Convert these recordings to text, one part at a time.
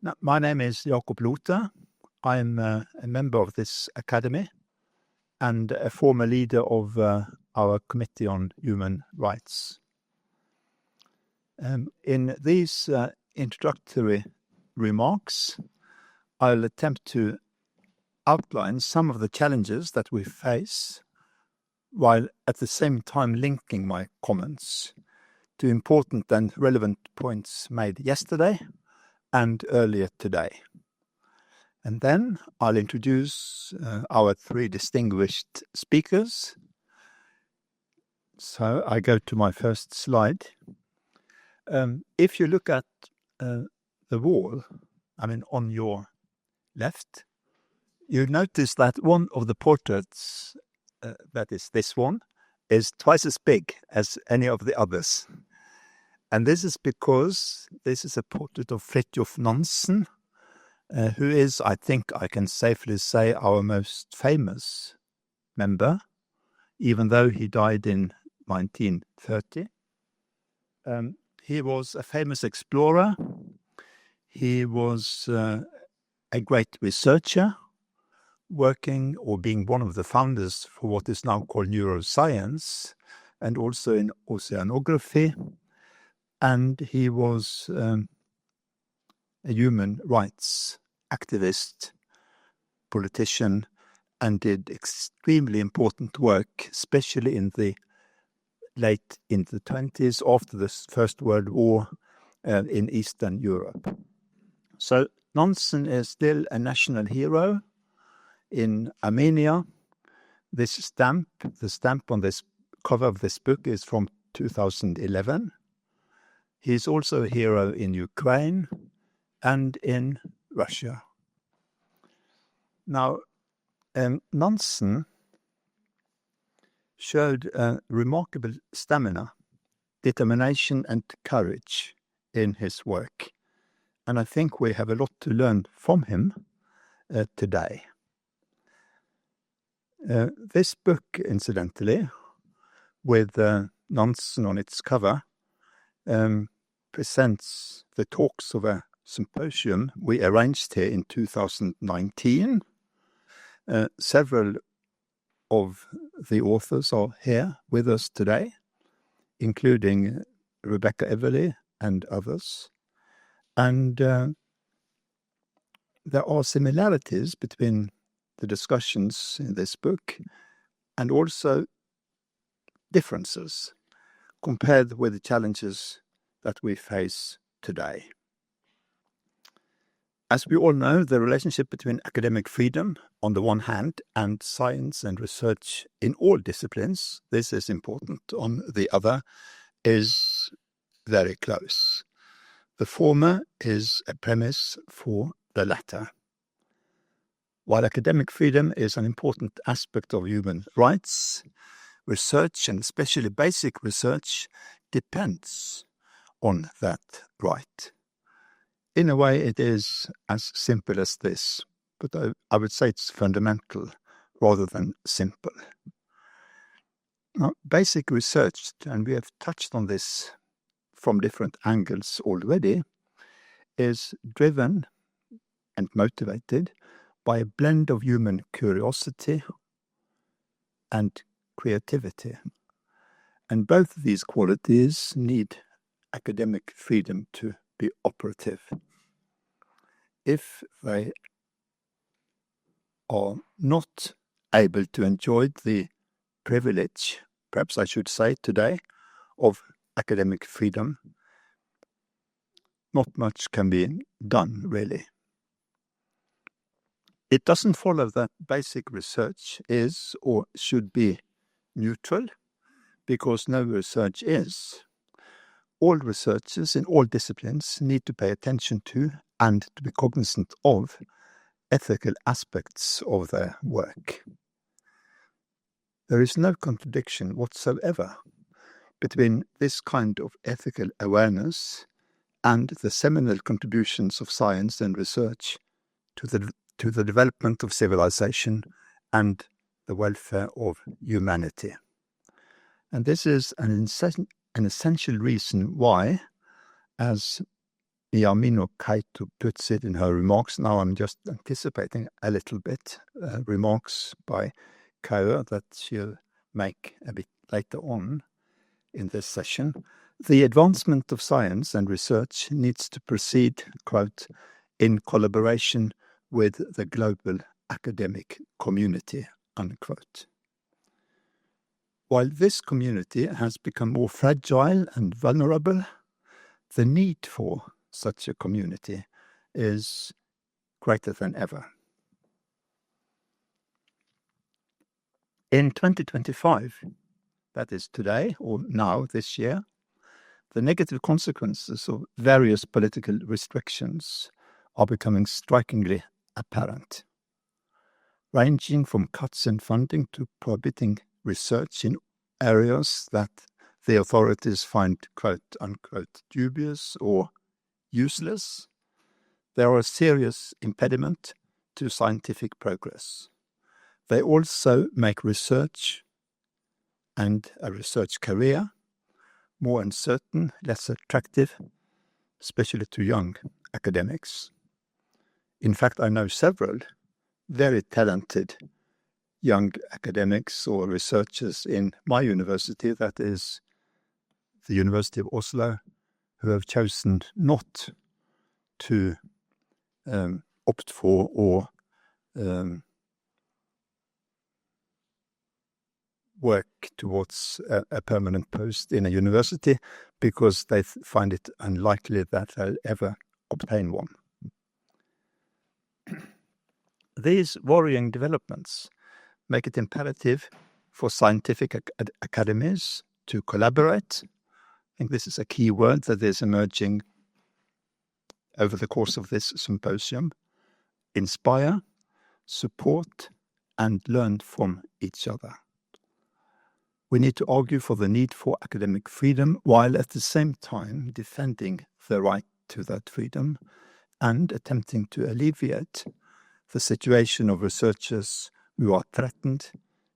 Now, my name is Jakob Lothe. I'm a member of this academy and a former leader of our Committee on Human Rights. In these introductory remarks, I'll attempt to outline some of the challenges that we face, while at the same time linking my comments to important and relevant points made yesterday and earlier today. And then I'll introduce our three distinguished speakers. So I go to my first slide. If you look at the wall, on your left, you notice that one of the portraits, that is this one, is twice as big as any of the others. And this is because this is a portrait of Fritt Ord, who is, I think I can safely say, our most famous member, even though he died in 1930. He was a famous explorer. He was a great researcher, working or being one of the founders for what is now called neuroscience, and also in oceanography. And he was a human rights activist, politician, and did extremely important work, especially in the 20s, after the First World War in Eastern Europe. So Nansen is still a national hero in Armenia. This stamp, the stamp on this cover of this book, is from 2011. He's also a hero in Ukraine and in Russia. Now, Nansen showed remarkable stamina, determination and courage in his work. And I think we have a lot to learn from him today. This book, incidentally, with Nansen on its cover, presents the talks of a symposium we arranged here in 2019. Several of the authors are here with us today, including Rebecca Everly and others. And there are similarities between the discussions in this book and also differences compared with the challenges that we face today. As we all know, the relationship between academic freedom on the one hand and science and research in all disciplines, this is important, on the other, is very close. The former is a premise for the latter. While academic freedom is an important aspect of human rights, research, and especially basic research, depends on that right. In a way, it is as simple as this, but I would say it's fundamental rather than simple. Now, basic research, and we have touched on this from different angles already, is driven and motivated by a blend of human curiosity and creativity. And both of these qualities need academic freedom to be operative. If they are not able to enjoy the privilege, perhaps I should say today, of academic freedom, not much can be done, really. It doesn't follow that basic research is or should be neutral, because no research is. All researchers in all disciplines need to pay attention to and to be cognizant of ethical aspects of their work. There is no contradiction whatsoever between this kind of ethical awareness and the seminal contributions of science and research to the development of civilization and the welfare of humanity. And this is an essential reason why, as Minamino puts it in her remarks. Now I'm just anticipating a little bit remarks by Kayo that she'll make a bit later on in this session. The advancement of science and research needs to proceed, quote, in collaboration with the global academic community, unquote. While this community has become more fragile and vulnerable, the need for such a community is greater than ever. In 2025, that is today or now this year, the negative consequences of various political restrictions are becoming strikingly apparent, ranging from cuts in funding to prohibiting research in areas that the authorities find quote-unquote dubious or useless. They are a serious impediment to scientific progress. They also make research and a research career more uncertain, less attractive, especially to young academics. In fact, I know several very talented young academics or researchers in my university, that is the University of Oslo, who have chosen not to opt for or work towards a permanent post in a university because they find it unlikely that they'll ever obtain one. These worrying developments make it imperative for scientific academies to collaborate. I think this is a key word that is emerging over the course of this symposium. Inspire, support, and learn from each other. We need to argue for the need for academic freedom while at the same time defending the right to that freedom and attempting to alleviate the situation of researchers who are threatened,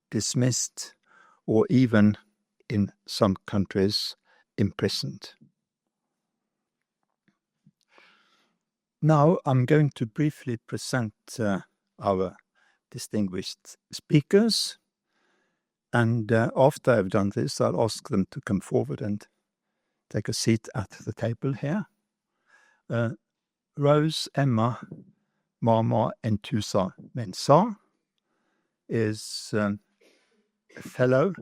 dismissed, or even, in some countries, imprisoned. Now I'm going to briefly present our distinguished speakers, and after I've done this, I'll ask them to come forward and take a seat at the table here. Roseemma Mamaa Entsua-Mensah is a fellow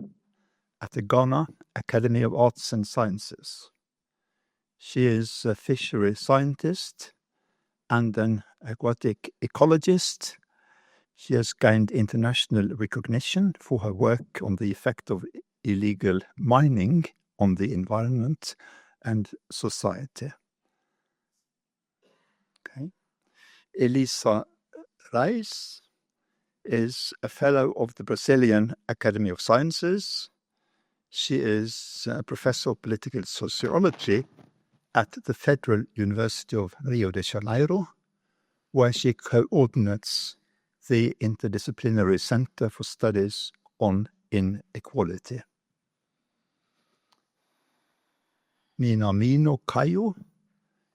at the Ghana Academy of Arts and Sciences. She is a fishery scientist and an aquatic ecologist. She has gained international recognition for her work on the effect of illegal mining on the environment and society. Okay. Elisa Reis is a fellow of the Brazilian Academy of Sciences. She is a professor of political sociology at the Federal University of Rio de Janeiro, where she coordinates the Interdisciplinary Center for Studies on Inequality. Minamino Kayo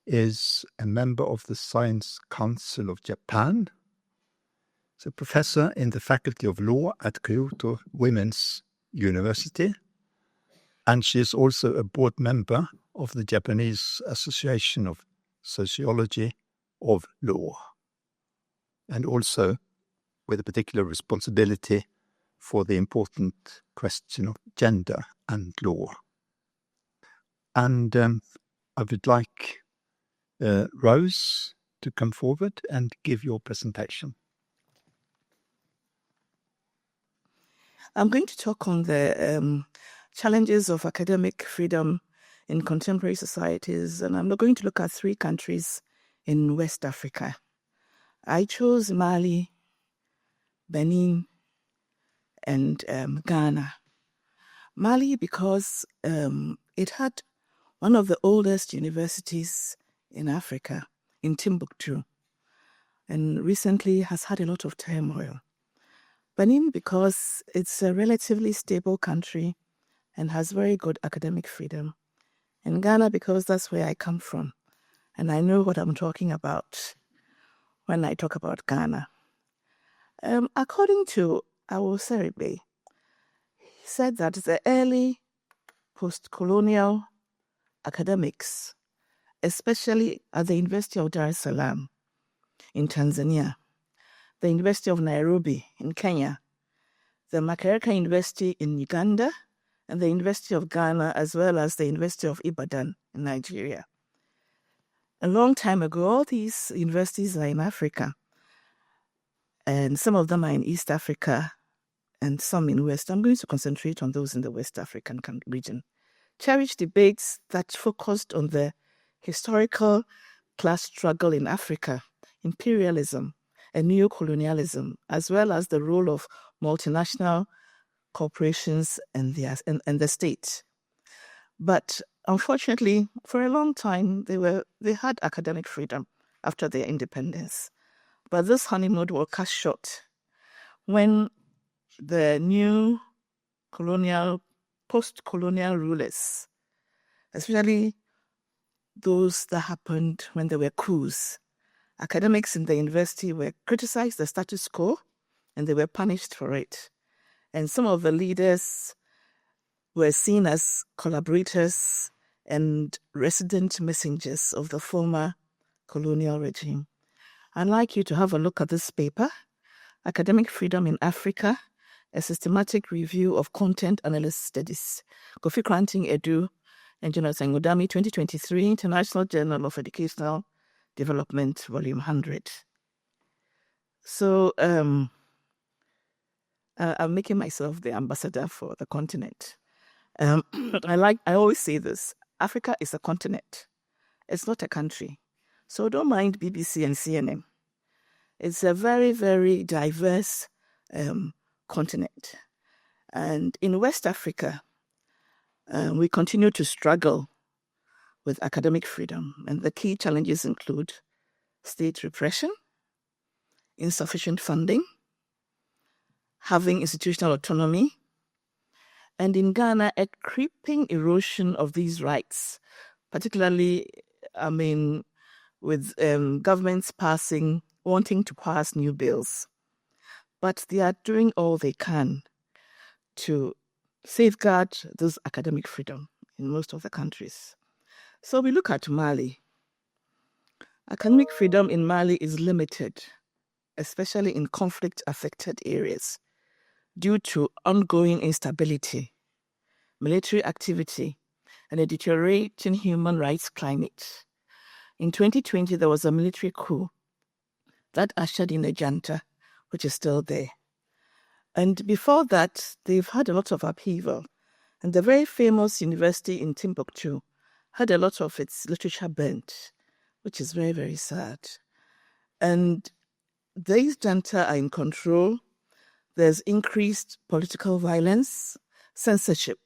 is a member of the Science Council of Japan. She's a professor in the Faculty of Law at Kyoto Women's University, and she is also a board member of the Japanese Association of Sociology of Law, and also with a particular responsibility for the important question of gender and law. And I would like Rose to come forward and give your presentation. I'm going to talk on the challenges of academic freedom in contemporary societies, and I'm going to look at 3 countries in West Africa. I chose Mali, Benin, and Ghana. Mali because it had one of the oldest universities in Africa, in Timbuktu, and recently has had a lot of turmoil. Benin because it's a relatively stable country and has very good academic freedom. And Ghana because that's where I come from. and I know what I'm talking about when I talk about Ghana. According to Awoseribe, he said that the early post-colonial academics, especially at the University of Dar es Salaam in Tanzania, the University of Nairobi in Kenya, the Makerere University in Uganda, and the University of Ghana, as well as the University of Ibadan in Nigeria. A long time ago, all these universities are in Africa, and some of them are in East Africa and some in West. I'm going to concentrate on those in the West African region. Cherished debates that focused on the historical class struggle in Africa, imperialism, and neocolonialism, as well as the role of multinational corporations and the state. But unfortunately, for a long time, they had academic freedom after their independence. But this honeymoon was cut short when the new post-colonial rulers, especially those that happened when there were coups, academics in the university were criticized the status quo and they were punished for it. And some of the leaders were seen as collaborators and resident messengers of the former colonial regime. I'd like you to have a look at this paper, Academic Freedom in Africa, a Systematic Review of Content Analysis Studies, Kofi Kranting Edu and Jonathan Godami, 2023, International Journal of Educational Development, Volume 100. So I'm making myself the ambassador for the continent. I always say this, Africa is a continent. It's not a country. So don't mind BBC and CNN. It's a very, very diverse continent. And in West Africa, we continue to struggle with academic freedom. And the key challenges include state repression, insufficient funding, having institutional autonomy, and in Ghana, a creeping erosion of these rights, particularly, with governments wanting to pass new bills. But they are doing all they can to safeguard this academic freedom in most of the countries. So we look at Mali. Academic freedom in Mali is limited, especially in conflict-affected areas, due to ongoing instability, military activity, and a deteriorating human rights climate. In 2020, there was a military coup that ushered in a junta, which is still there. And before that, they've had a lot of upheaval. And the very famous university in Timbuktu had a lot of its literature burnt, which is very, very sad. And these junta are in control. There's increased political violence, censorship,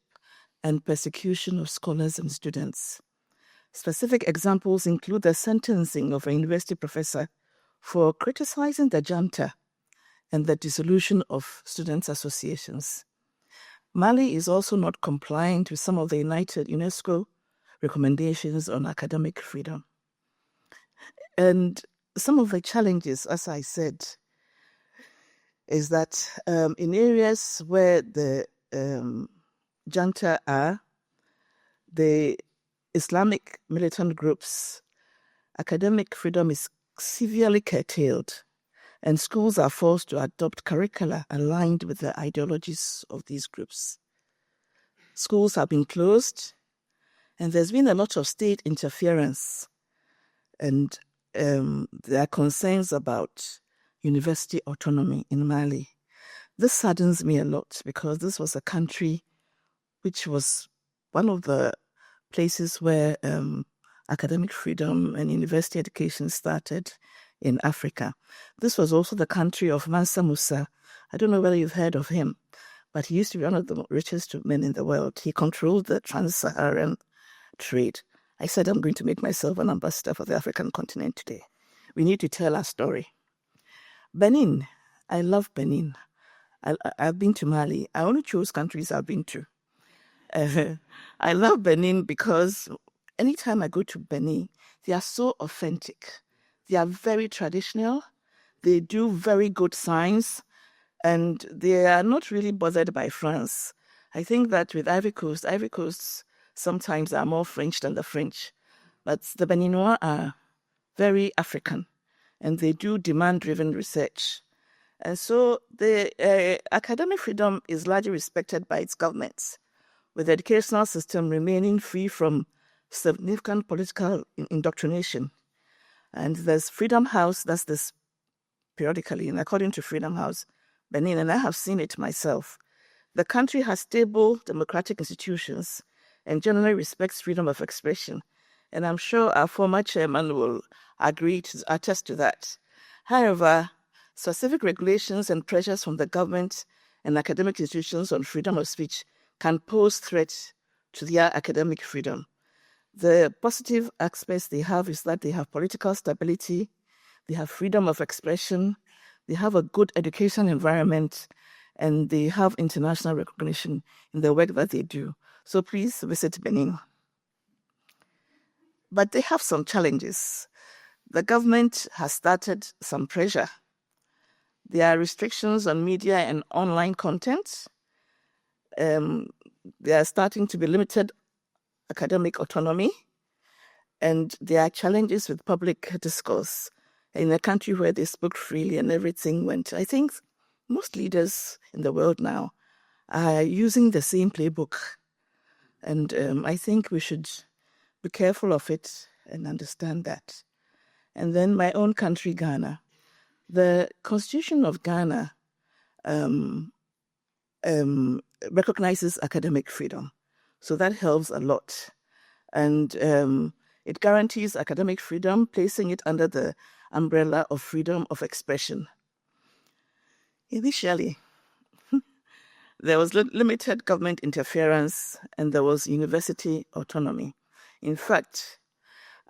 and persecution of scholars and students. Specific examples include the sentencing of a university professor for criticizing the junta and the dissolution of students' associations. Mali is also not compliant with some of the UNESCO recommendations on academic freedom. And some of the challenges, as I said, is that in areas where the junta are, the Islamic militant groups, academic freedom is severely curtailed, and schools are forced to adopt curricula aligned with the ideologies of these groups. Schools have been closed, and there's been a lot of state interference, and there are concerns about university autonomy in Mali. This saddens me a lot because this was a country which was one of the places where academic freedom and university education started in Africa. This was also the country of Mansa Musa. I don't know whether you've heard of him, but he used to be one of the richest men in the world. He controlled the trans-Saharan trade. I said I'm going to make myself an ambassador for the African continent today. We need to tell our story. Benin. I love Benin. I've been to Mali. I only chose countries I've been to. I love Benin because anytime I go to Benin, they are so authentic. They are very traditional. They do very good science, and they are not really bothered by France. I think that with Ivory Coasts sometimes are more French than the French, but the Beninois are very African, and they do demand-driven research. And so the academic freedom is largely respected by its governments, with the educational system remaining free from significant political indoctrination. And there's Freedom House, that's this periodically, and according to Freedom House, Benin, and I have seen it myself. The country has stable democratic institutions and generally respects freedom of expression. And I'm sure our former chairman will agree to attest to that. However, specific regulations and pressures from the government and academic institutions on freedom of speech can pose threats to their academic freedom. The positive aspects they have is that they have political stability, they have freedom of expression, they have a good education environment, and they have international recognition in the work that they do. So please visit Benin. But they have some challenges. The government has started some pressure. There are restrictions on media and online content. There are starting to be limited academic autonomy, and there are challenges with public discourse in a country where they spoke freely and everything went. I think most leaders in the world now are using the same playbook, and I think we should be careful of it and understand that. And then my own country, Ghana. The Constitution of Ghana recognizes academic freedom. So that helps a lot. And it guarantees academic freedom, placing it under the umbrella of freedom of expression. Initially, there was limited government interference and there was university autonomy. In fact,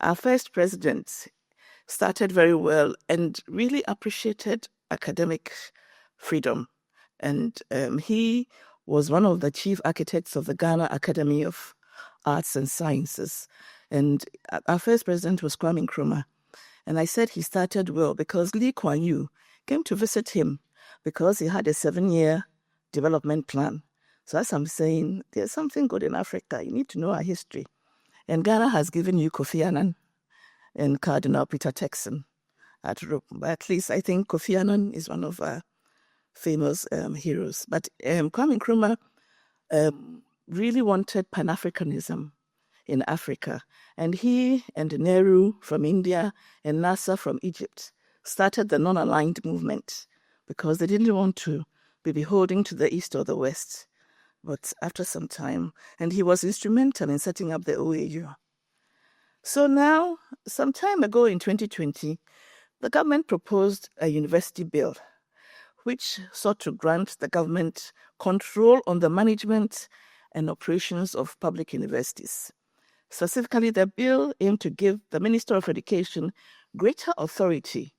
our first president started very well and really appreciated academic freedom. And he was one of the chief architects of the Ghana Academy of Arts and Sciences. And our first president was Kwame Nkrumah. And I said he started well because Lee Kuan Yew came to visit him because he had a 7-year development plan. So as I'm saying, there's something good in Africa. You need to know our history. And Ghana has given you Kofi Annan and Cardinal Peter Turkson at Rome. But at least I think Kofi Annan is one of our famous heroes. But Kwame Nkrumah really wanted Pan-Africanism in Africa. And he and Nehru from India and Nasser from Egypt started the non-aligned movement because they didn't want to be beholden to the East or the West. But after some time, and he was instrumental in setting up the OAU. So now, some time ago in 2020, the government proposed a university bill which sought to grant the government control on the management and operations of public universities. Specifically, the bill aimed to give the Minister of Education greater authority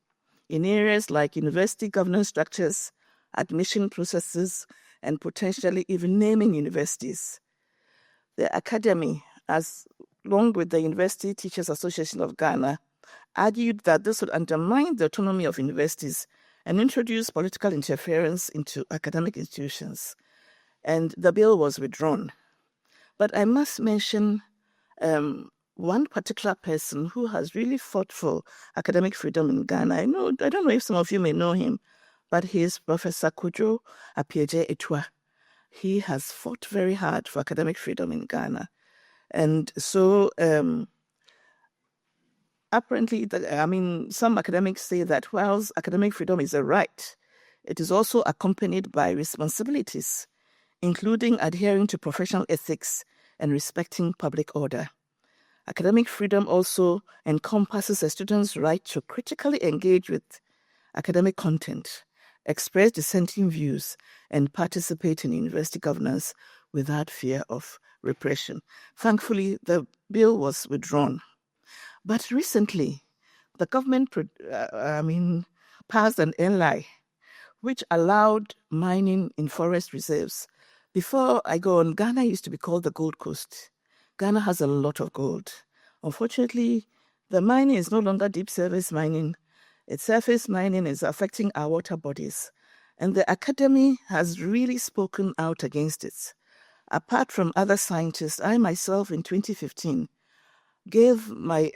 in areas like university governance structures, admission processes, and potentially even naming universities. The Academy, along with the University Teachers Association of Ghana, argued that this would undermine the autonomy of universities and introduce political interference into academic institutions. And the bill was withdrawn. But I must mention one particular person who has really fought for academic freedom in Ghana. I don't know if some of you may know him, but he is Professor Kojo Appiagyei-Etua. He has fought very hard for academic freedom in Ghana. And so apparently, some academics say that whilst academic freedom is a right, it is also accompanied by responsibilities, including adhering to professional ethics and respecting public order. Academic freedom also encompasses a student's right to critically engage with academic content, express dissenting views, and participate in university governance without fear of repression. Thankfully, the bill was withdrawn. But recently, the government passed an NLI which allowed mining in forest reserves. Before I go on, Ghana used to be called the Gold Coast. Ghana has a lot of gold. Unfortunately, the mining is no longer deep service mining. Its surface mining is affecting our water bodies. And the academy has really spoken out against it. Apart from other scientists, I myself in 2015 gave my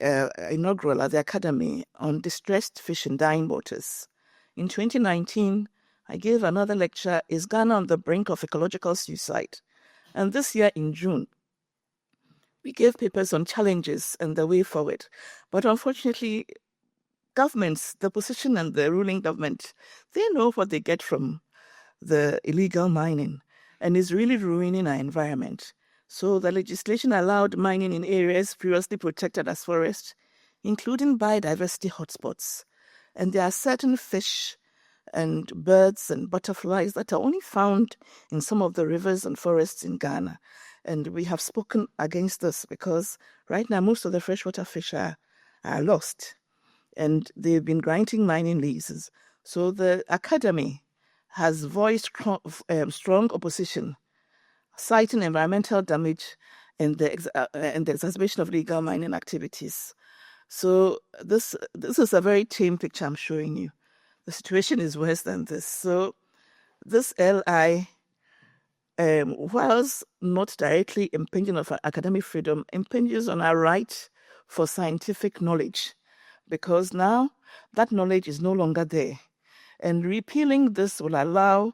inaugural at the academy on distressed fish in dying waters. In 2019, I gave another lecture, Is Ghana on the Brink of Ecological Suicide? And this year in June, we gave papers on challenges and the way forward. But unfortunately, governments, the opposition and the ruling government, they know what they get from the illegal mining, and is really ruining our environment. So the legislation allowed mining in areas previously protected as forests, including biodiversity hotspots. And there are certain fish and birds and butterflies that are only found in some of the rivers and forests in Ghana. And we have spoken against this because right now most of the freshwater fish are lost, and they've been granting mining leases. So the academy has voiced strong opposition, citing environmental damage and the exacerbation of legal mining activities. So this is a very tame picture I'm showing you. The situation is worse than this. So this LI, whilst not directly impinging on academic freedom, impinges on our right for scientific knowledge, because now that knowledge is no longer there. And repealing this will allow,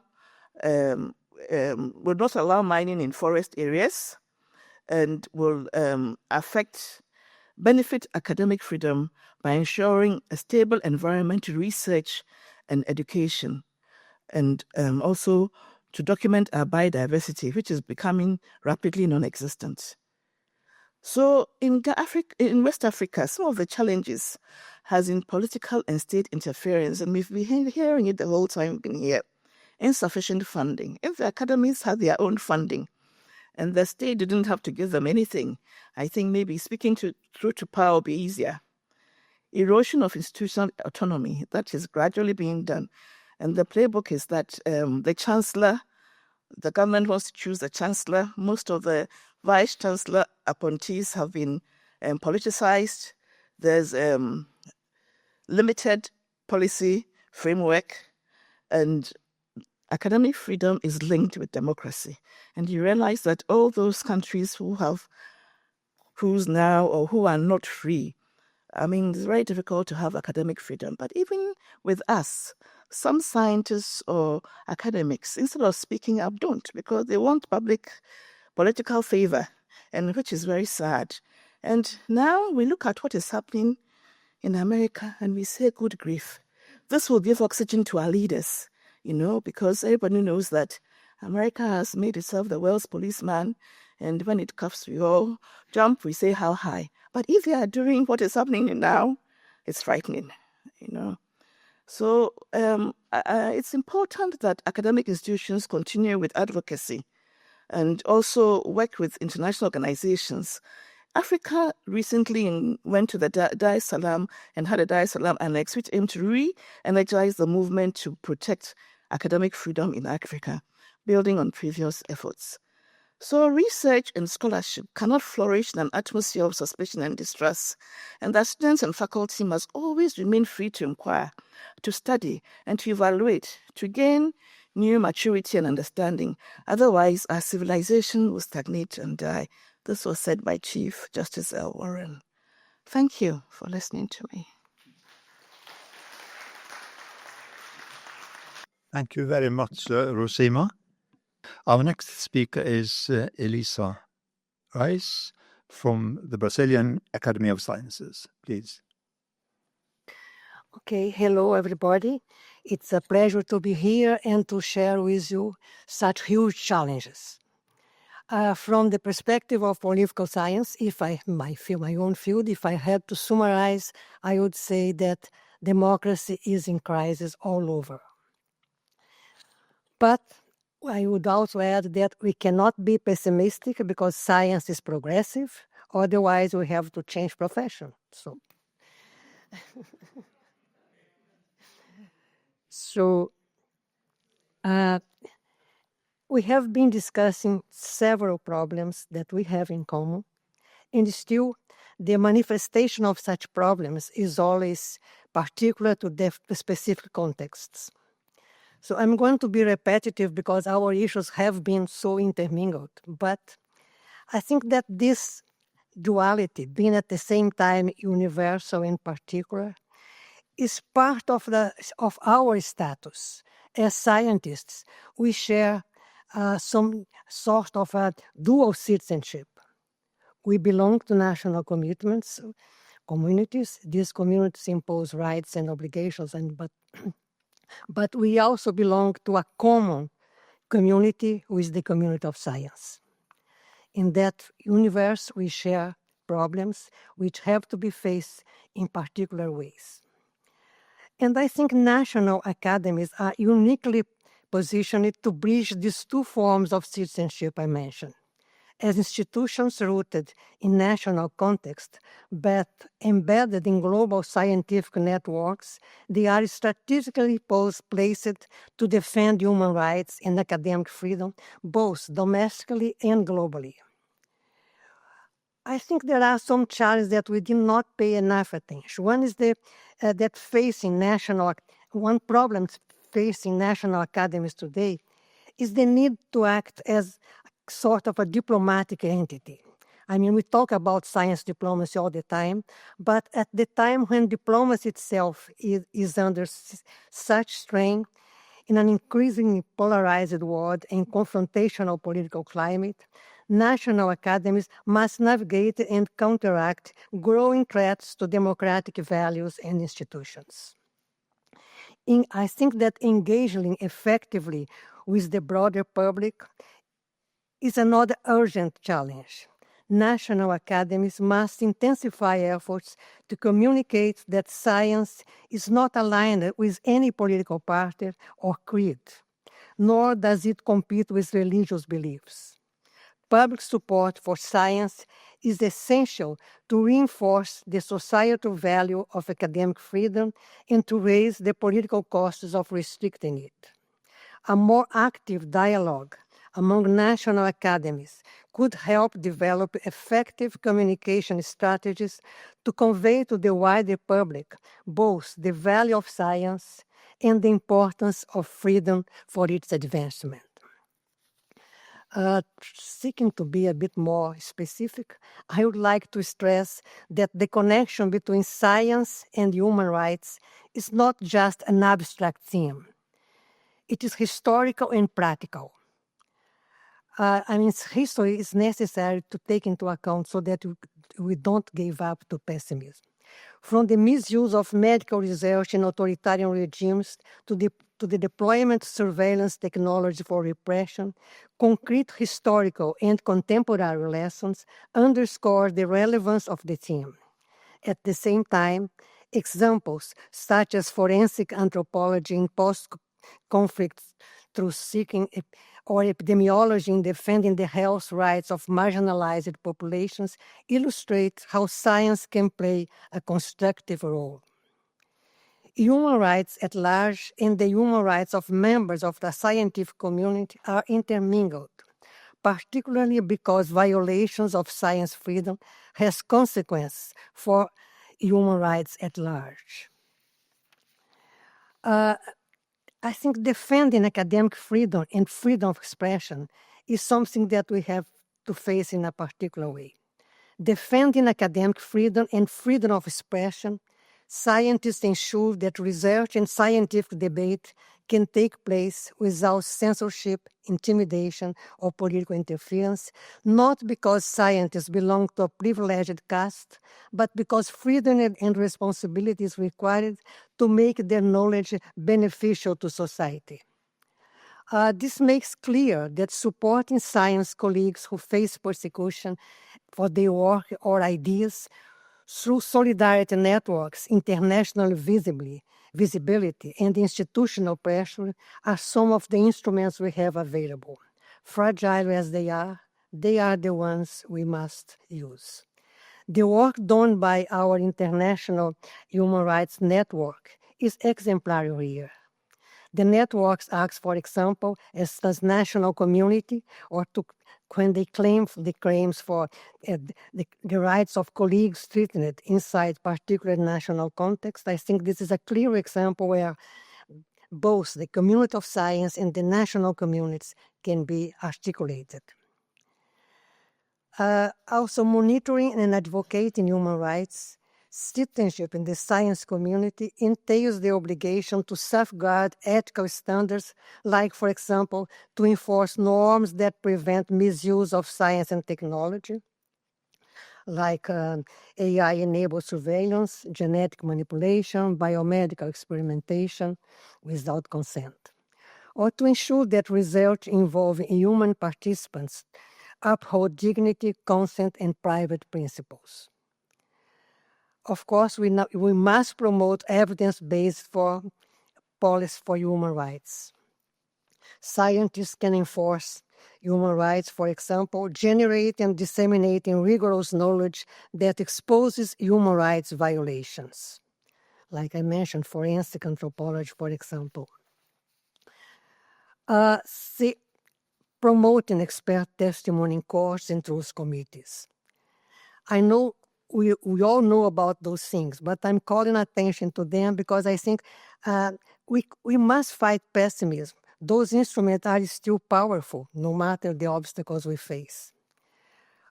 will not allow mining in forest areas, and will benefit academic freedom by ensuring a stable environment to research and education, and also to document our biodiversity, which is becoming rapidly non-existent. So in West Africa, some of the challenges has in political and state interference, and we've been hearing it the whole time we've been here. Insufficient funding. If the academies had their own funding and the state didn't have to give them anything, I think maybe speaking through to power will be easier. Erosion of institutional autonomy, that is gradually being done. And the playbook is that the chancellor, the government wants to choose the chancellor. Most of the vice-chancellor appointees have been politicized. There's limited policy framework, and academic freedom is linked with democracy. And you realize that all those countries who's now or who are not free, I mean, it's very difficult to have academic freedom. But even with us, some scientists or academics, instead of speaking up, don't, because they want public political favor, and which is very sad. And now we look at what is happening in America and we say, good grief, this will give oxygen to our leaders, because everybody knows that America has made itself the world's policeman, and when it cuffs, we all jump, we say how high. But if they are doing what is happening now, it's frightening, So it's important that academic institutions continue with advocacy and also work with international organizations. Africa recently went to the Dar es Salaam and had a Dar es Salaam annex, which aimed to re-energize the movement to protect academic freedom in Africa, building on previous efforts. So research and scholarship cannot flourish in an atmosphere of suspicion and distrust, and that students and faculty must always remain free to inquire, to study, and to evaluate, to gain new maturity and understanding. Otherwise, our civilization will stagnate and die. This was said by Chief Justice L. Warren. Thank you for listening to me. Thank you very much, Roseemma. Our next speaker is Elisa Reis from the Brazilian Academy of Sciences. Please. Okay, hello everybody. It's a pleasure to be here and to share with you such huge challenges. From the perspective of political science, my own field, if I had to summarize, I would say that democracy is in crisis all over. But I would also add that we cannot be pessimistic because science is progressive, otherwise we have to change profession. So we have been discussing several problems that we have in common, and still the manifestation of such problems is always particular to the specific contexts. So I'm going to be repetitive because our issues have been so intermingled, but I think that this duality, being at the same time universal and particular, is part of our status. As scientists, we share some sort of a dual citizenship. We belong to national communities. These communities impose rights and obligations, but we also belong to a common community, who is the community of science. In that universe, we share problems which have to be faced in particular ways. And I think national academies are uniquely positioned to bridge these two forms of citizenship I mentioned. As institutions rooted in national context, but embedded in global scientific networks, they are strategically placed to defend human rights and academic freedom, both domestically and globally. I think there are some challenges that we did not pay enough attention. One is one problem facing national academies today is the need to act as sort of a diplomatic entity. I mean, we talk about science diplomacy all the time, but at the time when diplomacy itself is under such strain, in an increasingly polarized world and confrontational political climate, national academies must navigate and counteract growing threats to democratic values and institutions. I think that engaging effectively with the broader public is another urgent challenge. National academies must intensify efforts to communicate that science is not aligned with any political party or creed, nor does it compete with religious beliefs. Public support for science is essential to reinforce the societal value of academic freedom and to raise the political costs of restricting it. A more active dialogue among national academies could help develop effective communication strategies to convey to the wider public both the value of science and the importance of freedom for its advancement. Seeking to be a bit more specific, I would like to stress that the connection between science and human rights is not just an abstract theme. It is historical and practical. History is necessary to take into account so that we don't give up to pessimism. From the misuse of medical research in authoritarian regimes to the deployment of surveillance technology for repression, concrete historical and contemporary lessons underscore the relevance of the theme. At the same time, examples such as forensic anthropology in post-conflict truth-seeking or epidemiology in defending the health rights of marginalized populations illustrate how science can play a constructive role. Human rights at large and the human rights of members of the scientific community are intermingled, particularly because violations of science freedom has consequences for human rights at large. I think defending academic freedom and freedom of expression is something that we have to face in a particular way. Defending academic freedom and freedom of expression, scientists ensure that research and scientific debate can take place without censorship, intimidation, or political interference, not because scientists belong to a privileged caste, but because freedom and responsibility is required to make their knowledge beneficial to society. This makes clear that supporting science colleagues who face persecution for their work or ideas through solidarity networks, international visibility, and institutional pressure are some of the instruments we have available. Fragile as they are the ones we must use. The work done by our international human rights network is exemplary here. The networks acts, for example, as transnational community or to when they claim the claims for the rights of colleagues threatened inside particular national context. I think this is a clear example where both the community of science and the national communities can be articulated. Also, monitoring and advocating human rights, citizenship in the science community entails the obligation to safeguard ethical standards, like, for example, to enforce norms that prevent misuse of science and technology, like AI-enabled surveillance, genetic manipulation, biomedical experimentation without consent, or to ensure that research involving human participants uphold dignity, consent, and private principles. Of course, we must promote evidence-based policy for human rights. Scientists can enforce human rights, for example, generate and disseminating rigorous knowledge that exposes human rights violations, like I mentioned, forensic anthropology, for example. Promoting expert testimony in courts and truth committees. I know we all know about those things, but I'm calling attention to them because I think we must fight pessimism. Those instruments are still powerful, no matter the obstacles we face.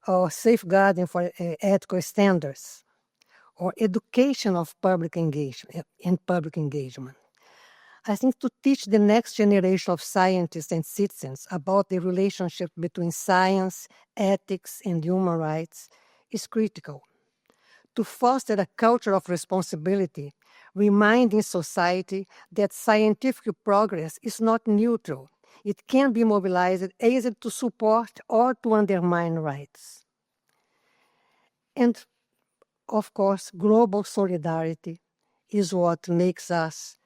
Or safeguarding for ethical standards, or education of public engagement and public engagement. I think to teach the next generation of scientists and citizens about the relationship between science, ethics, and human rights is critical. To foster a culture of responsibility, reminding society that scientific progress is not neutral. It can be mobilized either to support or to undermine rights. And, of course, global solidarity is what makes us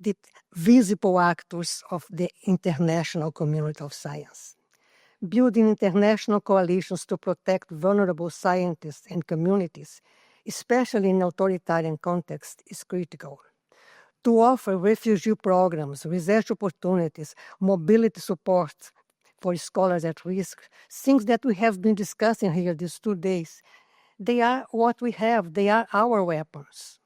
the visible actors of the international community of science. Building international coalitions to protect vulnerable scientists and communities, especially in authoritarian contexts, is critical. To offer refugee programs, research opportunities, mobility support for scholars at risk, things that we have been discussing here these 2 days, they are what we have, they are our weapons.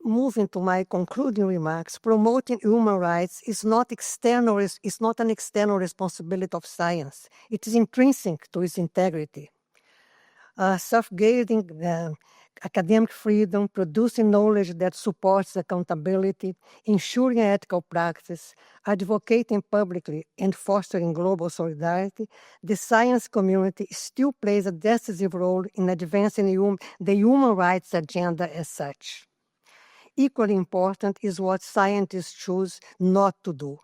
Moving to my concluding remarks, promoting human rights is not an external responsibility of science. It is intrinsic to its integrity. Safeguarding academic freedom, producing knowledge that supports accountability, ensuring ethical practice, advocating publicly, and fostering global solidarity, the science community still plays a decisive role in advancing the human rights agenda as such. Equally important is what scientists choose not to do.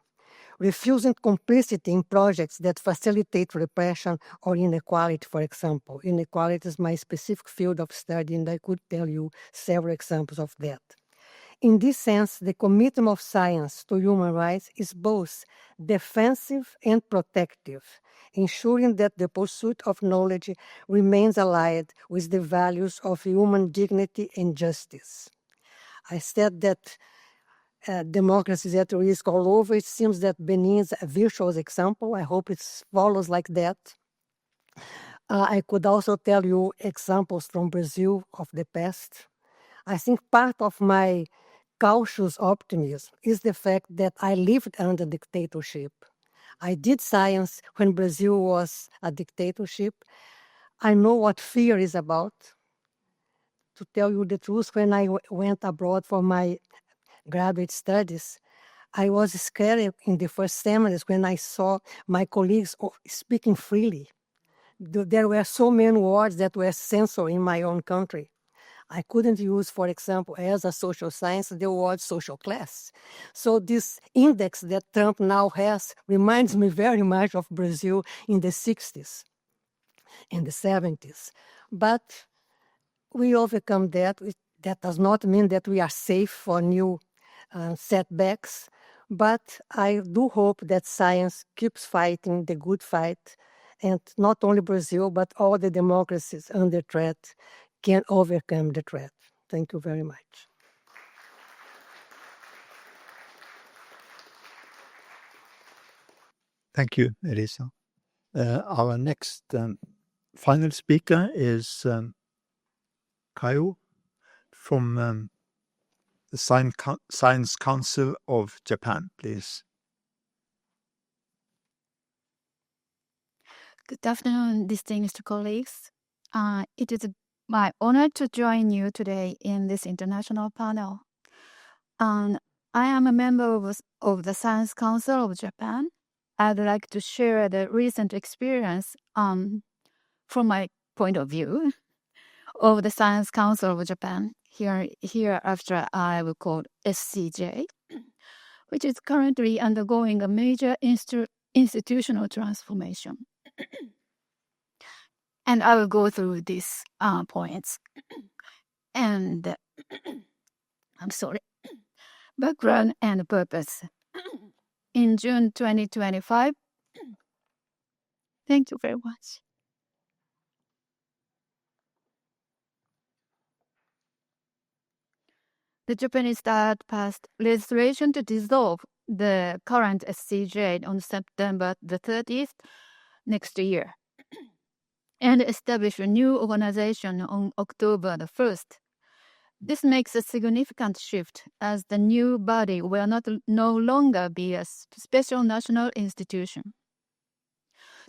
Refusing complicity in projects that facilitate repression or inequality, for example. Inequality is my specific field of study, and I could tell you several examples of that. In this sense, the commitment of science to human rights is both defensive and protective, ensuring that the pursuit of knowledge remains allied with the values of human dignity and justice. I said that democracy is at risk all over. It seems that Benin is a virtuous example. I hope it follows like that. I could also tell you examples from Brazil of the past. I think part of my cautious optimism is the fact that I lived under dictatorship. I did science when Brazil was a dictatorship. I know what fear is about. To tell you the truth, when I went abroad for my graduate studies, I was scared in the first semesters when I saw my colleagues speaking freely. There were so many words that were censored in my own country. I couldn't use, for example, as a social science, the word social class. So this index that Trump now has reminds me very much of Brazil in the 60s and the 70s. But we overcome that. That does not mean that we are safe for new setbacks, but I do hope that science keeps fighting the good fight, and not only Brazil, but all the democracies under threat can overcome the threat. Thank you very much. Thank you, Elisa. Our next final speaker is Kayo from the Science Council of Japan, please. Good afternoon, distinguished colleagues. It is my honor to join you today in this international panel. I am a member of the Science Council of Japan. I'd like to share the recent experience from my point of view of the Science Council of Japan. Hereafter I will call SCJ, which is currently undergoing a major institutional transformation. And I will go through these points. And I'm sorry. Background and purpose. In June 2025, thank you very much. The Japanese state passed legislation to dissolve the current SCJ on September the 30th next year and establish a new organization on October the 1st. This makes a significant shift as the new body will no longer be a special national institution.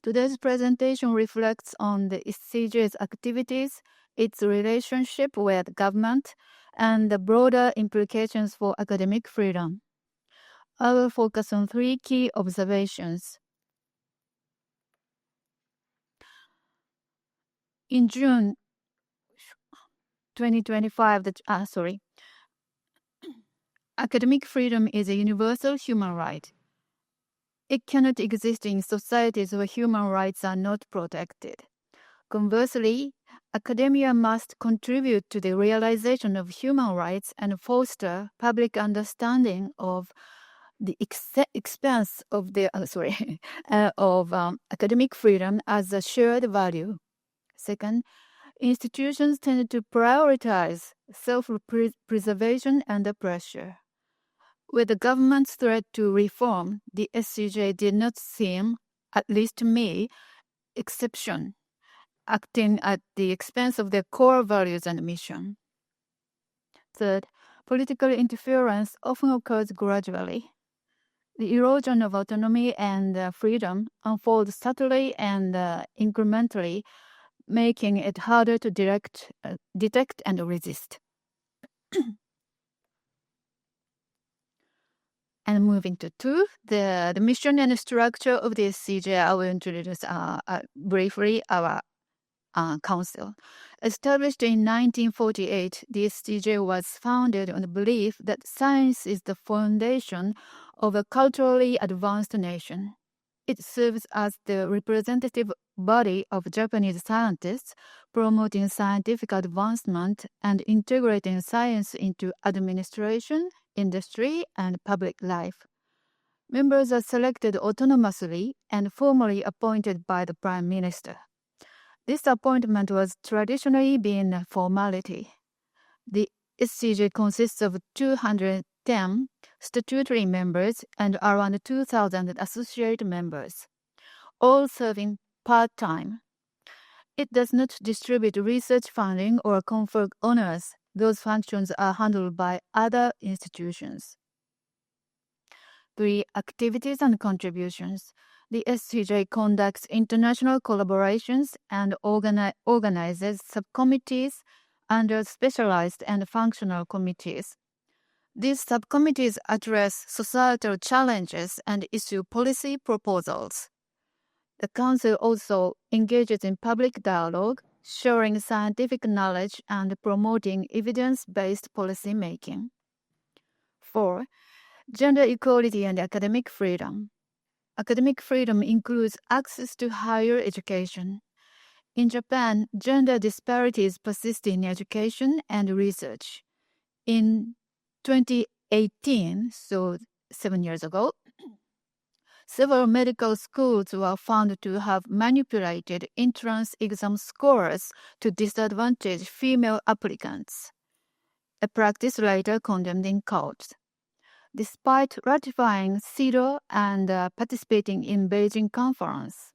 Today's presentation reflects on the SCJ's activities, its relationship with government, and the broader implications for academic freedom. I will focus on 3 key observations. In June 2025, academic freedom is a universal human right. It cannot exist in societies where human rights are not protected. Conversely, academia must contribute to the realization of human rights and foster public understanding of the expense of academic freedom as a shared value. Second, institutions tend to prioritize self-preservation under pressure. With the government's threat to reform, the SCJ did not seem, at least to me, exception, acting at the expense of their core values and mission. Third, political interference often occurs gradually. The erosion of autonomy and freedom unfolds subtly and incrementally, making it harder to detect and resist. And moving to 2, the mission and structure of the SCJ, I will introduce briefly our council. Established in 1948, the SCJ was founded on the belief that science is the foundation of a culturally advanced nation. It serves as the representative body of Japanese scientists, promoting scientific advancement and integrating science into administration, industry, and public life. Members are selected autonomously and formally appointed by the Prime Minister. This appointment was traditionally been a formality. The SCJ consists of 210 statutory members and around 2,000 associate members, all serving part-time. It does not distribute research funding or confer honors. Those functions are handled by other institutions. 3. Activities and contributions. The SCJ conducts international collaborations and organizes subcommittees under specialized and functional committees. These subcommittees address societal challenges and issue policy proposals. The Council also engages in public dialogue, sharing scientific knowledge and promoting evidence-based policy making. 4. Gender equality and academic freedom. Academic freedom includes access to higher education. In Japan, gender disparities persist in education and research. In 2018, so 7 years ago, several medical schools were found to have manipulated entrance exam scores to disadvantage female applicants, a practice later condemned in court. despite ratifying CEDAW and participating in Beijing conference.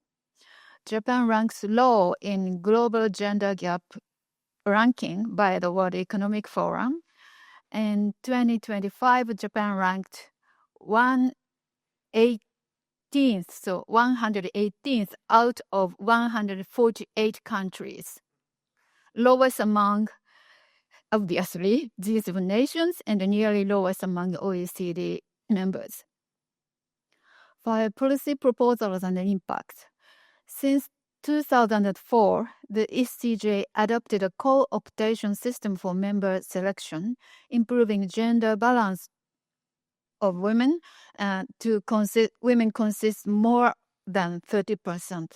Japan ranks low in global gender gap ranking by the World Economic Forum. In 2025, Japan ranked 118th out of 148 countries. Lowest among, obviously, G7 nations and nearly lowest among OECD members. For policy proposals and impact, since 2004, the ECJ adopted a co-optation system for member selection, improving gender balance of women. Women consist more than 30%.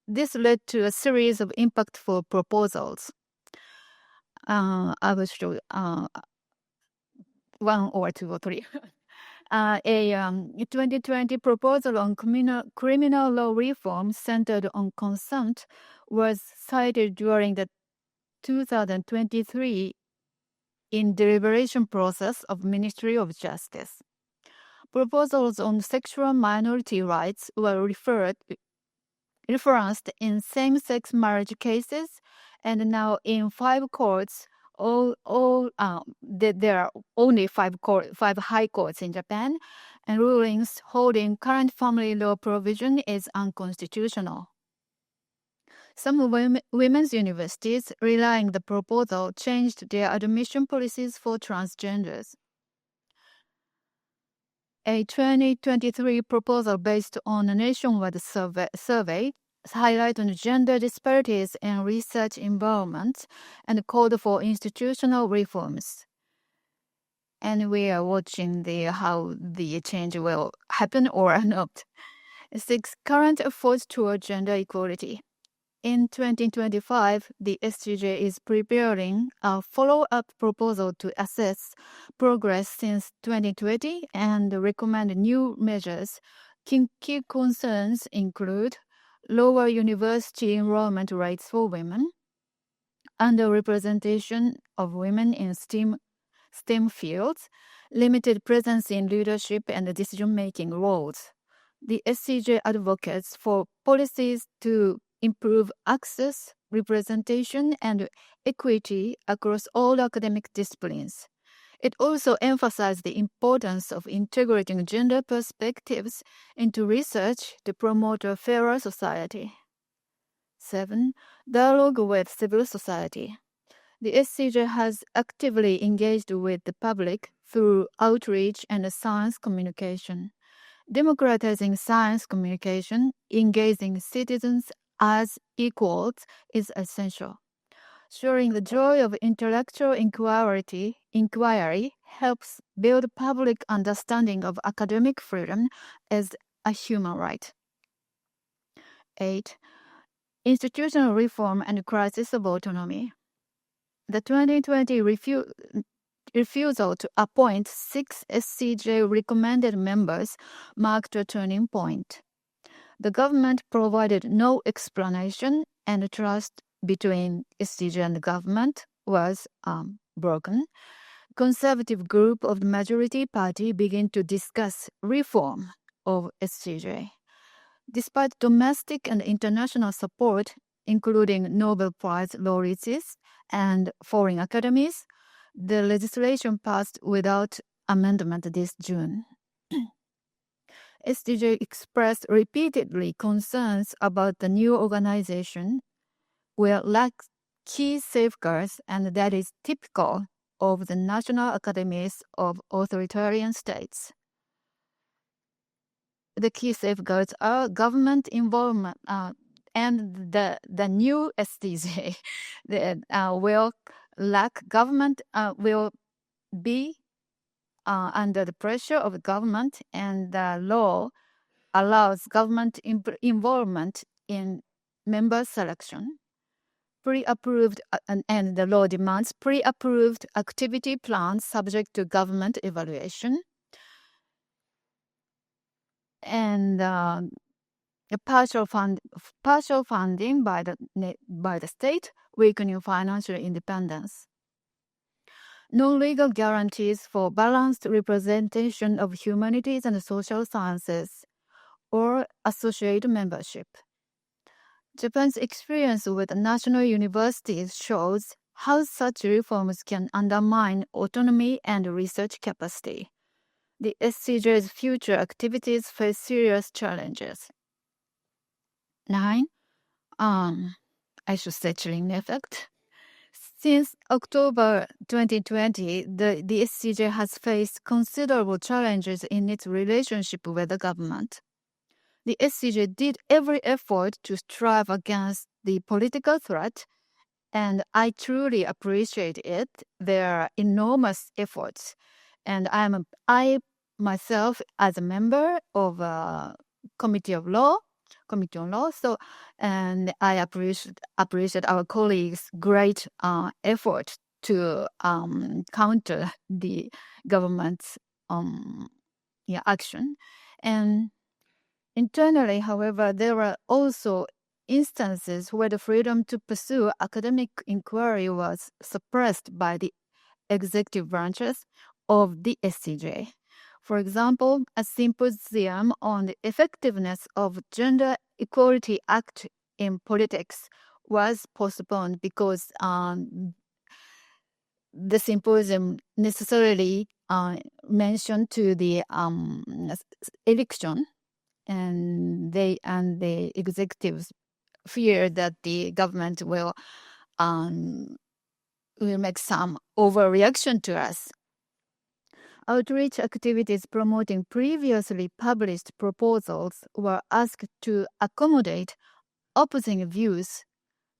This led to a series of impactful proposals. I will show one or two or three. A 2020 proposal on criminal law reform centered on consent was cited during the 2023 in deliberation process of Ministry of Justice. Proposals on sexual minority rights were referenced in same-sex marriage cases, and now in 5 courts. There are only 5 high courts in Japan, and rulings holding current family law provision is unconstitutional. Some women's universities relying the proposal changed their admission policies for transgenders. A 2023 proposal based on a nationwide survey highlight on gender disparities in research environments and called for institutional reforms. And we are watching how the change will happen or not. 6. Current efforts toward gender equality. In 2025, the SGJ is preparing a follow-up proposal to assess progress since 2020 and recommend new measures. Key concerns include lower university enrollment rates for women, underrepresentation of women in STEM fields, limited presence in leadership and decision-making roles. The SCJ advocates for policies to improve access, representation, and equity across all academic disciplines. It also emphasized the importance of integrating gender perspectives into research to promote a fairer society. 7. Dialogue with civil society. The SCJ has actively engaged with the public through outreach and science communication. Democratizing science communication, engaging citizens as equals is essential. Sharing the joy of intellectual inquiry helps build public understanding of academic freedom as a human right. 8. Institutional reform and crisis of autonomy. The 2020 refusal to appoint 6 SCJ recommended members marked a turning point. The government provided no explanation, and trust between SCJ and the government was broken. Conservative group of the majority party began to discuss reform of SCJ. Despite domestic and international support, including Nobel Prize laureates and foreign academies, the legislation passed without amendment this June. SDJ expressed repeatedly concerns about the new organization will lack key safeguards, and that is typical of the national academies of authoritarian states. The key safeguards are government involvement, and the new SDJ will lack government, will be under the pressure of government, and the law allows government involvement in member selection. Pre-approved, and the law demands pre-approved activity plans subject to government evaluation. And partial funding by the state, weakening financial independence. non-legal guarantees for balanced representation of humanities and social sciences, or associate membership. Japan's experience with national universities shows how such reforms can undermine autonomy and research capacity. The SCJ's future activities face serious challenges. 9. I should say chilling effect. Since October 2020, the SCJ has faced considerable challenges in its relationship with the government. The SCJ did every effort to strive against the political threat, and I truly appreciate it. There are enormous efforts, and I myself, as a member of a committee on law, so and I appreciate our colleagues' great effort to counter the government's action. And internally, however, there are also instances where the freedom to pursue academic inquiry was suppressed by the executive branches of the SCJ. For example, a symposium on the effectiveness of Gender Equality Act in politics was postponed because the symposium necessarily mentioned to the election, and the executives fear that the government will make some overreaction to us. Outreach activities promoting previously published proposals were asked to accommodate opposing views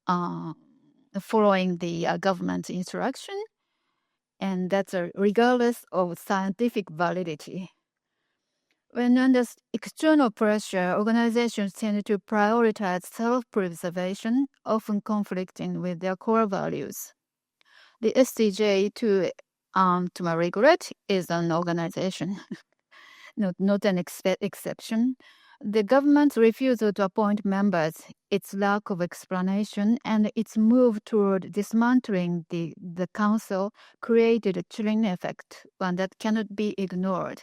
following the government's instruction, and that's regardless of scientific validity. When under external pressure, organizations tend to prioritize self-preservation, often conflicting with their core values. The SCJ, to my regret, is an organization, not an exception. The government's refusal to appoint members, its lack of explanation, and its move toward dismantling the council created a chilling effect, one that cannot be ignored.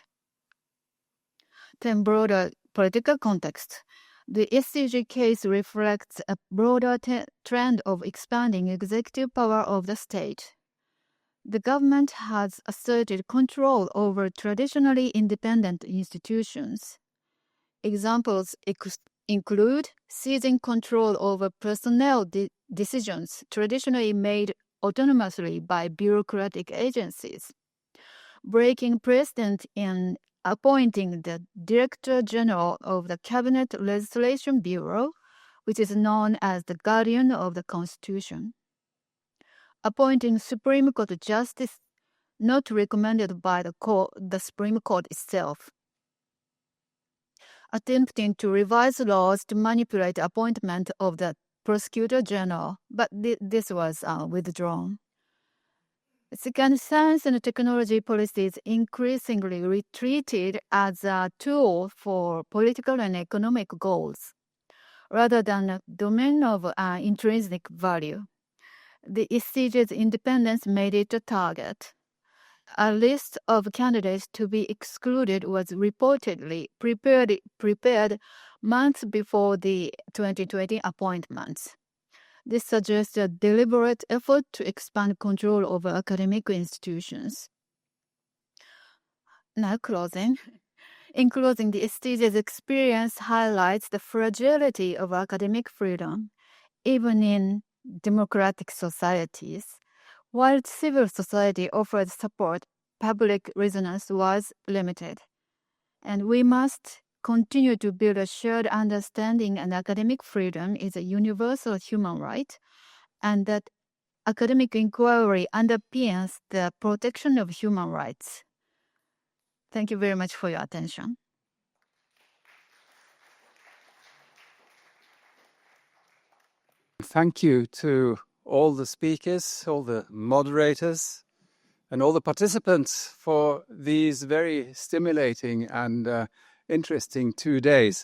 Then broader political context. The SCJ case reflects a broader trend of expanding executive power of the state. The government has asserted control over traditionally independent institutions. Examples include seizing control over personnel decisions traditionally made autonomously by bureaucratic agencies, breaking precedent in appointing the Director General of the Cabinet Legislation Bureau, which is known as the guardian of the Constitution, appointing Supreme Court justice not recommended by the Supreme Court itself, attempting to revise laws to manipulate the appointment of the Prosecutor General, but this was withdrawn. Second, science and technology policies increasingly retreated as a tool for political and economic goals, rather than a domain of intrinsic value. The SCJ's independence made it a target. A list of candidates to be excluded was reportedly prepared months before the 2020 appointments. This suggests a deliberate effort to expand control over academic institutions. Now closing. In closing, the SCJ's experience highlights the fragility of academic freedom, even in democratic societies. While civil society offered support, public resonance was limited. And we must continue to build a shared understanding that academic freedom is a universal human right, and that academic inquiry underpins the protection of human rights. Thank you very much for your attention. Thank you to all the speakers, all the moderators, and all the participants for these very stimulating and interesting 2 days.